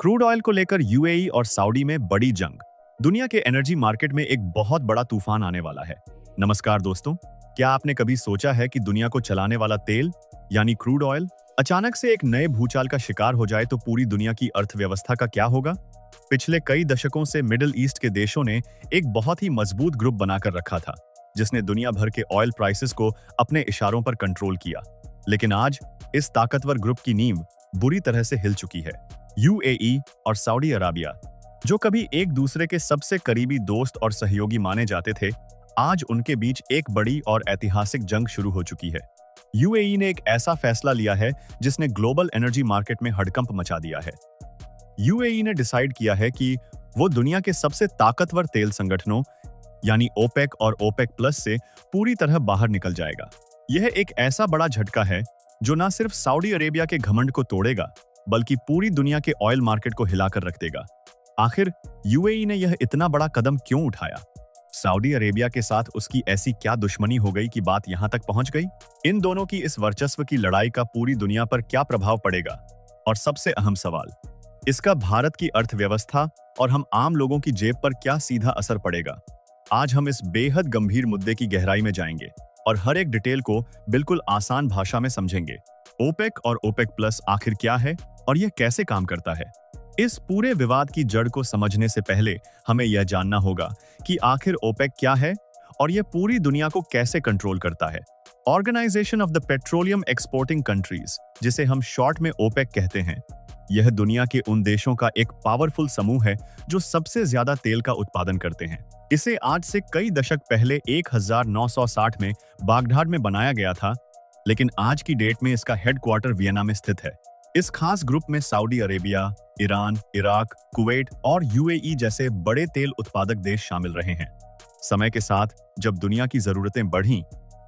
Crude oil को लेकर UAE और सऊदी में बड़ी जंग। दुनिया के एनर्जी मार्केट में एक बहुत बड़ा तूफान आने वाला है। नमस्कार दोस्तों, क्या आपने कभी सोचा है कि दुनिया को चलाने वाला तेल यानी क्रूड ऑयल अचानक से एक नए भूचाल का शिकार हो जाए तो पूरी दुनिया की अर्थव्यवस्था का क्या होगा? पिछले कई दशकों से मिडिल ईस्ट के देशों ने एक बहुत ही मजबूत ग्रुप बनाकर रखा था, जिसने दुनिया भर के ऑयल प्राइसेस को अपने इशारों पर कंट्रोल किया। लेकिन आज इस ताकतवर ग्रुप की नींव बुरी तरह से हिल चुकी है। यूएई और सऊदी अरबिया, जो कभी एक दूसरे के सबसे करीबी दोस्त और सहयोगी माने जाते थे, आज उनके बीच एक बड़ी और ऐतिहासिक जंग शुरू हो चुकी है। यूएई ने एक ऐसा फैसला लिया है जिसने ग्लोबल एनर्जी मार्केट में हड़कंप मचा दिया है। यूएई ने डिसाइड किया है कि वो दुनिया के सबसे ताकतवर तेल संगठनों यानी ओपेक और ओपेक प्लस से पूरी तरह बाहर निकल जाएगा। यह एक ऐसा बड़ा झटका है जो न सिर्फ सऊदी अरेबिया के घमंड को तोड़ेगा, बल्कि पूरी दुनिया के ऑयल मार्केट को हिलाकर रख देगा। आखिर यूएई ने यह इतना बड़ा कदम क्यों उठाया? सऊदी अरेबिया के साथ उसकी ऐसी क्या दुश्मनी हो गई कि बात यहां तक पहुंच गई? इन दोनों की इस वर्चस्व की लड़ाई का पूरी दुनिया पर क्या प्रभाव पड़ेगा? और सबसे अहम सवाल, इसका भारत की अर्थव्यवस्था और हम आम लोगों की जेब पर क्या सीधा असर पड़ेगा? आज हम इस बेहद गंभीर मुद्दे की गहराई में जाएंगे और हर एक डिटेल को बिल्कुल आसान भाषा में समझेंगे। ओपेक और ओपेक प्लस आखिर क्या है और यह कैसे काम करता है? इस पूरे विवाद की जड़ को समझने से पहले हमें यह जानना होगा कि आखिर ओपेक क्या है और यह पूरी दुनिया को कैसे कंट्रोल करता है। Organisation of the petroleum exporting countries, जिसे हम शॉर्ट में ओपेक कहते हैं, यह दुनिया के उन देशों का एक पावरफुल समूह है जो सबसे ज्यादा तेल का उत्पादन करते हैं। इसे आज से कई दशक पहले 1960 में बागदाद में बनाया गया था, लेकिन आज की डेट में इसका हेडक्वार्टर वियना में स्थित है। इस खास ग्रुप में Saudi Arabia, Iran, Iraq, Kuwait और यूएई जैसे बड़े तेल उत्पादक देश शामिल रहे हैं। समय के साथ जब दुनिया की जरूरतें बढ़ीं,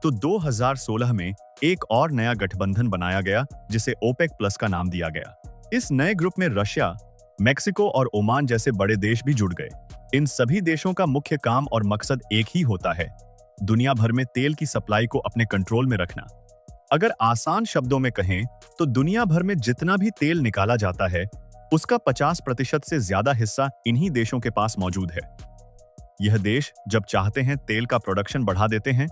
तो 2016 में एक और नया गठबंधन बनाया गया जिसे ओपेक प्लस का नाम दिया गया। इस नए ग्रुप में रशिया, मेक्सिको और ओमान जैसे बड़े देश भी जुड़ गए। इन सभी देशों का मुख्य काम और मकसद एक ही होता है, दुनिया भर में तेल की सप्लाई को अपने कंट्रोल में रखना। अगर आसान शब्दों में कहें तो दुनिया भर में जितना भी तेल निकाला जाता है, उसका 50% से ज्यादा हिस्सा इन्हीं देशों के पास मौजूद है। यह देश जब चाहते हैं तेल का प्रोडक्शन बढ़ा देते हैं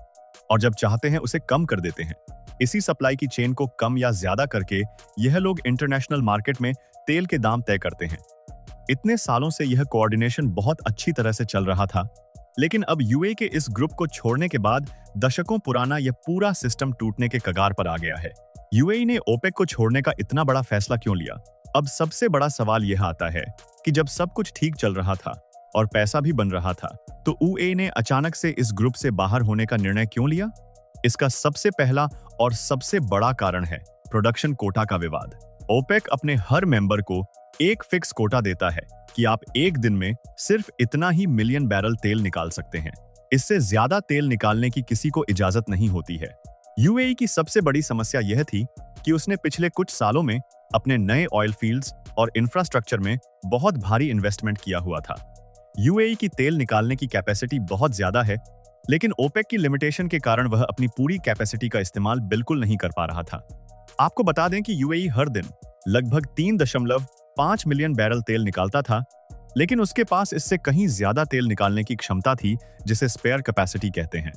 और जब चाहते हैं उसे कम कर देते हैं। इसी सप्लाई की चेन को कम या ज्यादा करके यह लोग इंटरनेशनल मार्केट में तेल के दाम तय करते हैं। इतने सालों से यह कोऑर्डिनेशन बहुत अच्छी तरह से चल रहा था, लेकिन अब यूएई के इस ग्रुप को छोड़ने के बाद दशकों पुराना यह पूरा सिस्टम टूटने के कगार पर आ गया है। यूएई ने ओपेक को छोड़ने का इतना बड़ा फैसला क्यों लिया? अब सबसे बड़ा सवाल यह आता है कि जब सब कुछ ठीक चल रहा था और पैसा भी बन रहा था, तो यूएई ने अचानक से इस ग्रुप से बाहर होने का निर्णय क्यों लिया? इसका सबसे पहला और सबसे बड़ा कारण है प्रोडक्शन कोटा का विवाद। ओपेक अपने हर मेंबर को एक फिक्स कोटा देता है कि आप एक दिन में सिर्फ इतना ही मिलियन बैरल तेल निकाल सकते हैं। इससे ज्यादा तेल निकालने की किसी को इजाजत नहीं होती है। यूएई की सबसे बड़ी समस्या यह थी कि उसने पिछले कुछ सालों में अपने नए ऑयल फील्ड्स और इंफ्रास्ट्रक्चर में बहुत भारी इन्वेस्टमेंट किया हुआ था। यूएई की तेल निकालने की कैपेसिटी बहुत ज्यादा है, लेकिन ओपेक की लिमिटेशन के कारण वह अपनी पूरी कैपेसिटी का इस्तेमाल बिल्कुल नहीं कर पा रहा था। आपको बता दें कि यूएई हर दिन लगभग 3.5 मिलियन बैरल तेल निकालता था, लेकिन उसके पास इससे कहीं ज्यादा तेल निकालने की क्षमता थी, जिसे स्पेयर कैपेसिटी कहते हैं।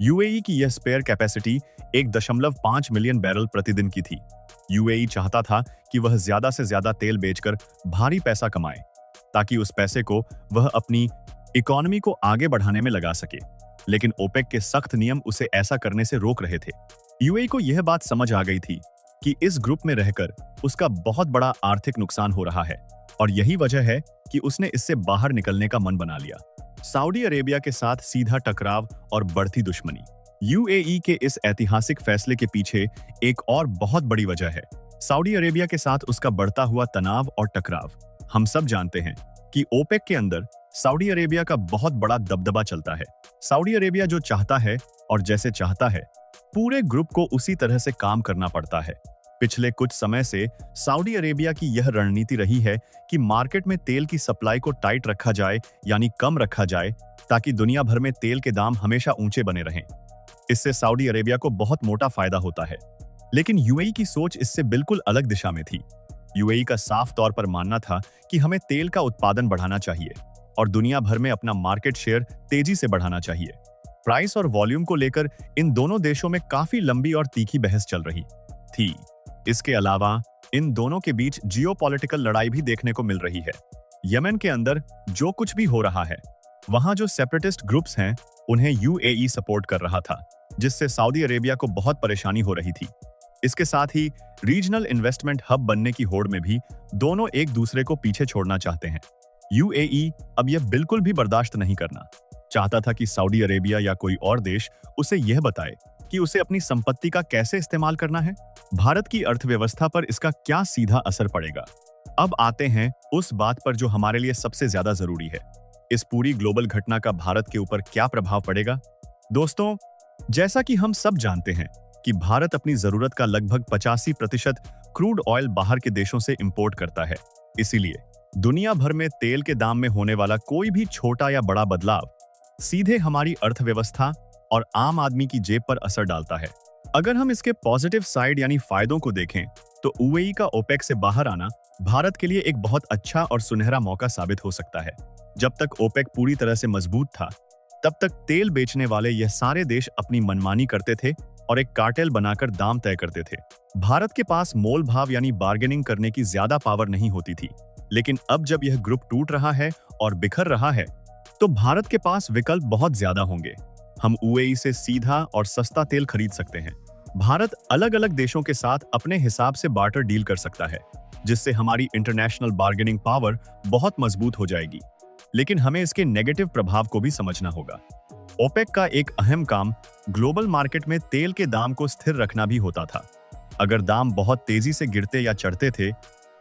यूएई की यह स्पेयर कैपेसिटी 1.5 मिलियन बैरल प्रतिदिन की थी। यूएई चाहता था कि वह ज्यादा से ज्यादा तेल बेचकर भारी पैसा कमाए, ताकि उस पैसे को वह अपनी इकोनॉमी को आगे बढ़ाने में लगा सके, लेकिन ओपेक के सख्त नियम उसे ऐसा करने से रोक रहे थे। यूएई को यह बात समझ आ गई थी कि इस ग्रुप में रहकर उसका बहुत बड़ा आर्थिक नुकसान हो रहा है, और यही वजह है कि उसने इससे बाहर निकलने का मन बना लिया। सऊदी अरेबिया के साथ सीधा टकराव और बढ़ती दुश्मनी। यूएई के इस ऐतिहासिक फैसले के पीछे एक और बहुत बड़ी वजह है सऊदी अरेबिया के साथ उसका बढ़ता हुआ तनाव और टकराव। हम सब जानते हैं कि ओपेक के अंदर सऊदी अरेबिया का बहुत बड़ा दबदबा चलता है। सऊदी अरेबिया जो चाहता है और जैसे चाहता है, पूरे ग्रुप को उसी तरह से काम करना पड़ता है। पिछले कुछ समय से सऊदी अरेबिया की यह रणनीति रही है कि मार्केट में तेल की सप्लाई को टाइट रखा जाए, यानी कम रखा जाए, ताकि दुनिया भर में तेल के दाम हमेशा ऊंचे बने रहें। इससे सऊदी अरेबिया को बहुत मोटा फायदा होता है। लेकिन यूएई की सोच इससे बिल्कुल अलग दिशा में थी। यूएई का साफ तौर पर मानना था कि हमें तेल का उत्पादन बढ़ाना चाहिए और दुनिया भर में अपना मार्केट शेयर तेजी से बढ़ाना चाहिए। प्राइस और वॉल्यूम को लेकर इन दोनों देशों में काफी लंबी और तीखी बहस चल रही थी। इसके अलावा इन दोनों के बीच जियोपॉलिटिकल लड़ाई भी देखने को मिल रही है। यमन के अंदर जो कुछ भी हो रहा है, वहां जो सेपरेटिस्ट ग्रुप्स हैं उन्हें यूएई सपोर्ट कर रहा था, जिससे सऊदी अरेबिया को बहुत परेशानी हो रही थी। इसके साथ ही रीजनल इन्वेस्टमेंट हब बनने की होड़ में भी दोनों एक दूसरे को पीछे छोड़ना चाहते हैं। यूएई अब यह बिल्कुल भी बर्दाश्त नहीं करना चाहता था कि सऊदी अरेबिया या कोई और देश उसे यह बताए कि उसे अपनी संपत्ति का कैसे इस्तेमाल करना है। भारत की अर्थव्यवस्था पर इसका क्या सीधा असर पड़ेगा। अब आते हैं उस बात पर जो हमारे लिए सबसे ज्यादा जरूरी है, इस पूरी ग्लोबल घटना का भारत के ऊपर क्या प्रभाव पड़ेगा। दोस्तों, जैसा कि हम सब जानते हैं कि भारत अपनी जरूरत का लगभग 85% क्रूड ऑयल बाहर के देशों से इंपोर्ट करता है। इसीलिए दुनिया भर में तेल के दाम में होने वाला कोई भी छोटा या बड़ा बदलाव सीधे हमारी अर्थव्यवस्था और आम आदमी की जेब पर असर डालता है। अगर हम इसके पॉजिटिव साइड यानी फायदों को देखें तो यूएई का ओपेक से बाहर आना भारत के लिए एक बहुत अच्छा और सुनहरा मौका साबित हो सकता है। जब तक ओपेक पूरी तरह से मजबूत था, तब तक तेल बेचने वाले यह सारे देश अपनी मनमानी करते थे और एक कार्टेल बनाकर दाम तय करते थे। भारत के पास मोल भाव यानी बार्गेनिंग करने की ज्यादा पावर नहीं होती थी, लेकिन अब जब यह ग्रुप टूट रहा है और बिखर रहा है, तो भारत के पास विकल्प बहुत ज्यादा होंगे। हम यूएई से सीधा और सस्ता तेल खरीद सकते हैं। भारत अलग अलग देशों के साथ अपने हिसाब से बार्टर डील कर सकता है, जिससे हमारी इंटरनेशनल बार्गेनिंग पावर बहुत मजबूत हो जाएगी। लेकिन हमें इसके नेगेटिव प्रभाव को भी समझना होगा। ओपेक का एक अहम काम ग्लोबल मार्केट में तेल के दाम को स्थिर रखना भी होता था। अगर दाम बहुत तेजी से गिरते या चढ़ते थे,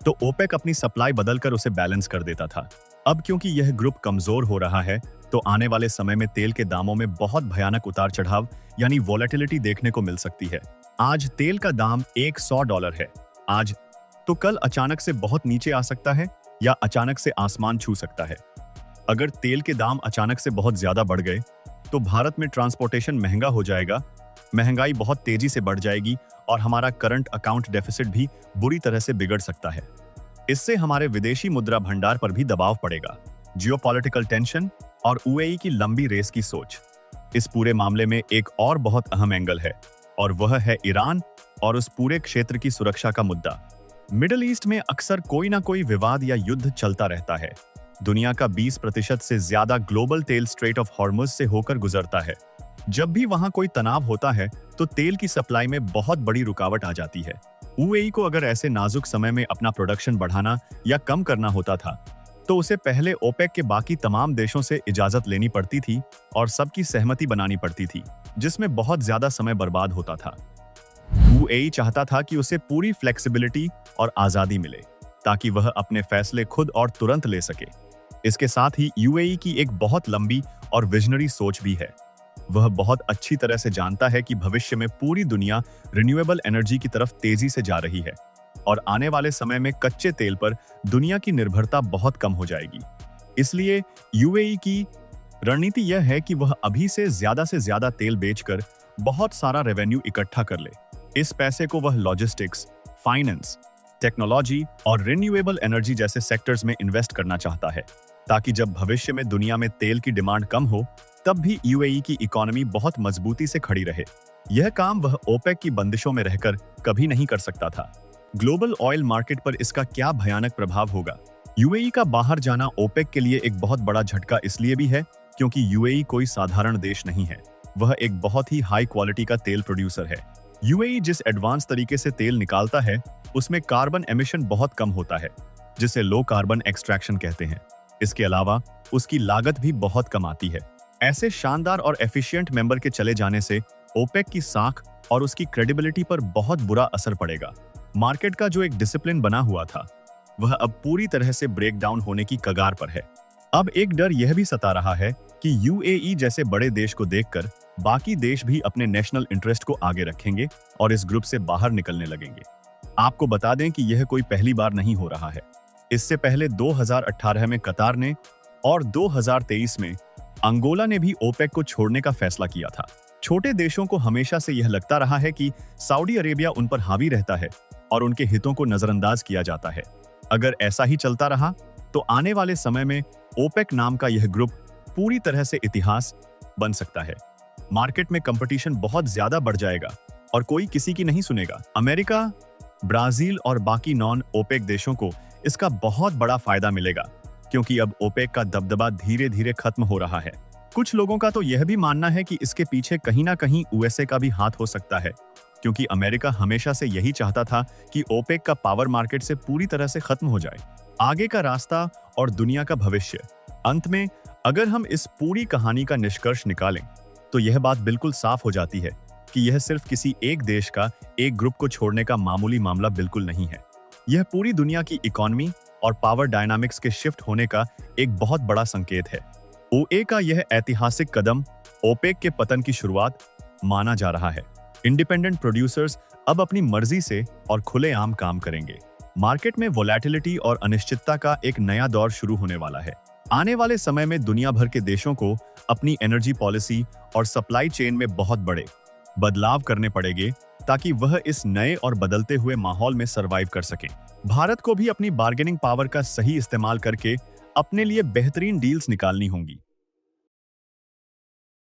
तो ओपेक अपनी सप्लाई बदलकर उसे बैलेंस कर देता था। अब क्योंकि यह ग्रुप कमजोर हो रहा है, तो आने वाले समय में तेल के दामों में बहुत भयानक उतार चढ़ाव यानी वोलेटिलिटी देखने को मिल सकती है। आज तेल का दाम $100 है आज, तो कल अचानक से बहुत नीचे आ सकता है या अचानक से आसमान छू सकता है। अगर तेल के दाम अचानक से बहुत ज्यादा बढ़ गए, तो भारत में ट्रांसपोर्टेशन महंगा हो जाएगा, महंगाई बहुत तेजी से बढ़ जाएगी और हमारा करंट अकाउंट डेफिसिट भी बुरी तरह से बिगड़ सकता है। इससे हमारे विदेशी मुद्रा भंडार पर भी दबाव पड़ेगा। जियोपॉलिटिकल टेंशन और यूएई की लंबी रेस की सोच, इस पूरे मामले में एक और बहुत अहम एंगल है, और वह है ईरान और उस पूरे क्षेत्र की सुरक्षा का मुद्दा। मिडिल ईस्ट में अक्सर कोई ना कोई विवाद या युद्ध चलता रहता है। दुनिया का 20% से ज्यादा ग्लोबल तेल स्ट्रेट ऑफ हॉर्मुज से होकर गुजरता है। जब भी वहां कोई तनाव होता है, तो तेल की सप्लाई में बहुत बड़ी रुकावट आ जाती है। यूएई को अगर ऐसे नाजुक समय में अपना प्रोडक्शन बढ़ाना या कम करना होता था, तो उसे पहले ओपेक के बाकी तमाम देशों से इजाजत लेनी पड़ती थी और सबकी सहमति बनानी पड़ती थी, जिसमें बहुत ज्यादा समय बर्बाद होता था। यूएई चाहता था कि उसे पूरी फ्लेक्सिबिलिटी और आजादी मिले, ताकि वह अपने फैसले खुद और तुरंत ले सके। इसके साथ ही यूएई की एक बहुत लंबी और विजनरी सोच भी है। वह बहुत अच्छी तरह से जानता है कि भविष्य में पूरी दुनिया रिन्यूएबल एनर्जी की तरफ तेजी से जा रही है और आने वाले समय में कच्चे तेल पर दुनिया की निर्भरता बहुत कम हो जाएगी। इसलिए यूएई की रणनीति यह है कि वह अभी से ज्यादा तेल बेचकर बहुत सारा रेवेन्यू इकट्ठा कर ले। इस पैसे को वह लॉजिस्टिक्स, फाइनेंस, टेक्नोलॉजी और रिन्यूएबल एनर्जी जैसे सेक्टर्स में इन्वेस्ट करना चाहता है, ताकि जब भविष्य में दुनिया में तेल की डिमांड कम हो, तब भी यूएई की इकोनॉमी बहुत मजबूती से खड़ी रहे। यह काम वह ओपेक की बंदिशों में रहकर कभी नहीं कर सकता था। ग्लोबल ऑयल मार्केट पर इसका क्या भयानक प्रभाव होगा। यूएई का बाहर जाना ओपेक के लिए एक बहुत बड़ा झटका इसलिए भी है क्योंकि यूएई कोई साधारण देश नहीं है। वह एक बहुत ही हाई क्वालिटी का तेल प्रोड्यूसर है। यूएई जिस एडवांस तरीके से तेल निकालता है, उसमें कार्बन एमिशन बहुत कम होता है, जिसे लो कार्बन एक्सट्रैक्शन कहते हैं। इसके अलावा उसकी लागत भी बहुत कम आती है। ऐसे शानदार और एफिशिएंट मेंबर के चले जाने से ओपेक की साख और उसकी क्रेडिबिलिटी पर बहुत बुरा असर पड़ेगा। मार्केट का जो एक डिसिप्लिन बना हुआ था, वह अब पूरी तरह से ब्रेक डाउन होने की कगार पर है। अब एक डर यह भी सता रहा है कि यूएई जैसे बड़े देश को देखकर बाकी देश भी अपने नेशनल इंटरेस्ट को आगे रखेंगे और इस ग्रुप से बाहर निकलने लगेंगे। आपको बता दें कि यह कोई पहली बार नहीं हो रहा है। इससे पहले 2018 में कतार ने और 2023 में अंगोला ने भी ओपेक को छोड़ने का फैसला किया था। छोटे देशों को हमेशा से यह लगता रहा है कि सऊदी अरेबिया उन पर हावी रहता है और उनके हितों को नजरअंदाज किया जाता है। अगर ऐसा ही चलता रहा तो आने वाले समय में ओपेक नाम का यह ग्रुप पूरी तरह से इतिहास बन सकता है। मार्केट में कंपटीशन बहुत ज्यादा बढ़ जाएगा और कोई किसी की नहीं सुनेगा। अमेरिका, ब्राजील और बाकी नॉन ओपेक देशों को इसका बहुत बड़ा फायदा मिलेगा, क्योंकि अब ओपेक का दबदबा धीरे धीरे खत्म हो रहा है। कुछ लोगों का तो यह भी मानना है कि इसके पीछे कहीं ना कहीं यूएसए का भी हाथ हो सकता है, क्योंकि अमेरिका हमेशा से यही चाहता था कि ओपेक का पावर मार्केट से पूरी तरह से खत्म हो जाए। आगे का रास्ता और दुनिया का भविष्य। अंत में अगर हम इस पूरी कहानी का निष्कर्ष निकालें तो यह बात बिल्कुल साफ हो जाती है कि यह सिर्फ किसी एक देश का एक ग्रुप को छोड़ने का मामूली मामला बिल्कुल नहीं है। यह पूरी दुनिया की इकोनॉमी और पावर डायनामिक्स के शिफ्ट होने का एक बहुत बड़ा संकेत है। ओए का यह ऐतिहासिक कदम ओपेक के पतन की शुरुआत माना जा रहा है। इंडिपेंडेंट प्रोड्यूसर्स अब अपनी मर्जी से और खुलेआम काम करेंगे। मार्केट में वोलैटिलिटी और अनिश्चितता का एक नया दौर शुरू होने वाला है। आने वाले समय में दुनिया भर के देशों को अपनी एनर्जी पॉलिसी और सप्लाई चेन में बहुत बड़े बदलाव करने पड़ेंगे, ताकि वह इस नए और बदलते हुए माहौल में सरवाइव कर सकें। भारत को भी अपनी बार्गेनिंग पावर का सही इस्तेमाल करके अपने लिए बेहतरीन डील्स निकालनी होंगी।